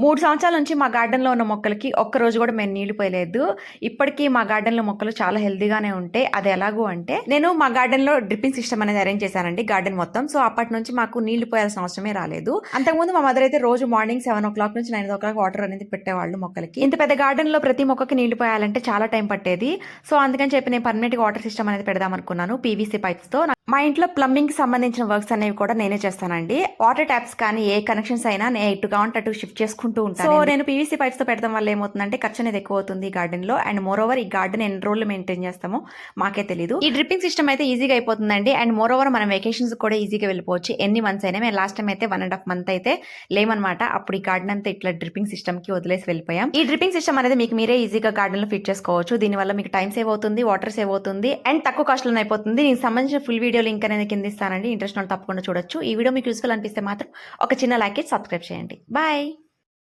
3 సంవత్సరాల నుంచి మా గార్డెన్‌లో ఉన్న మొక్కలకి ఒక్కరోజు గూడా మేము నీళ్లు పోయలేదు. ఇప్పటికి మా గార్డెన్‌లో మొక్కలు చాలా హెల్తీగానే ఉంటాయి. అది ఎలాగూ అంటే, నేను మా గార్డెన్‌లో డ్రిప్పింగ్ సిస్టమ్ అనేది అరేంజ్ చేశానండి గార్డెన్ మొత్తం. సో, అప్పటి నుంచి మాకు నీళ్లు పోయాల్సిన అవసరమే రాలేదు. అంతకుముందు మా మదర్ అయితే రోజు మార్నింగ్ 7:00 నుంచి 9:00 వాటర్ అనేది పెట్టేవాళ్ళు మొక్కలకి. ఇంత పెద్ద గార్డెన్‌లో ప్రతి మొక్కకి నీళ్లు పోయాలంటే చాలా టైం పట్టేది. సో, అందుకని చెప్పి నేను పర్మనెంట్‌గా వాటర్ సిస్టమ్ అనేది పెడదాం అనుకున్నాను పీవీసీ పైప్స్‌తో. మా ఇంట్లో ప్లంబింగ్‌కి సంబంధించిన వర్క్స్ అనేవి కూడా నేనే చేస్తానండి. వాటర్ ట్యాప్స్ కానీ ఏ కనెక్షన్స్ అయినా నేను ఎటు కావాలంటే అటు షిఫ్ట్ చేసుకుంటూ ఉంటాను. సో, నేను పీవీసీ పైప్స్‌తో పెడడం వల్ల ఏమవుతుందంటే ఖర్చు అనేది ఎక్కువ అవుతుంది గార్డెన్‌లో. అండ్ మోర్ ఓవర్ ఈ గార్డెన్ ఎన్ని రోజులు మెయింటైన్ చేస్తామో మాకే తెలీదు. ఈ డ్రిప్పింగ్ సిస్టమ్ అయితే ఈజీగా అయిపోతుందండి. అండ్ మోర్ ఓవర్ మనం వెకేషన్స్ కూడా ఈజీగా వెళ్ళిపోవచ్చు. ఎన్ని మంత్స్ అయినా. మేము లాస్ట్ టైం అయితే 1.5 మంత్ అయితే లేమనమాట. అప్పుడు ఈ గార్డెన్ అంతా ఇట్లా డ్రిప్పింగ్ సిస్టమ్‌కి వదిలేసి వెళ్ళిపోయాం. ఈ డ్రిప్పింగ్ సిస్టమ్ అనేది మీకు మీరే ఈజీగా గార్డెన్‌లో ఫిట్ చేసుకోవచ్చు. దీనివల్ల మీకు టైం సేవ్ అవుతుంది, వాటర్ సేవ్ అవుతుంది అండ్ తక్కువ కాస్ట్‌లోనే అయిపోతుంది. దీనికి సంబంధించిన ఫుల్ వీడియో లింక్ అనేది కింద ఇస్తానండి. ఇంట్రెస్ట్ ఉన్న తప్పకుండా చూడొచ్చు. ఈ వీడియో మీకు యూస్ఫుల్ అనిపిస్తే మాత్రం ఒక చిన్న లైక్ ఇచ్చి సబ్స్క్రైబ్ చేయండి. బాయ్.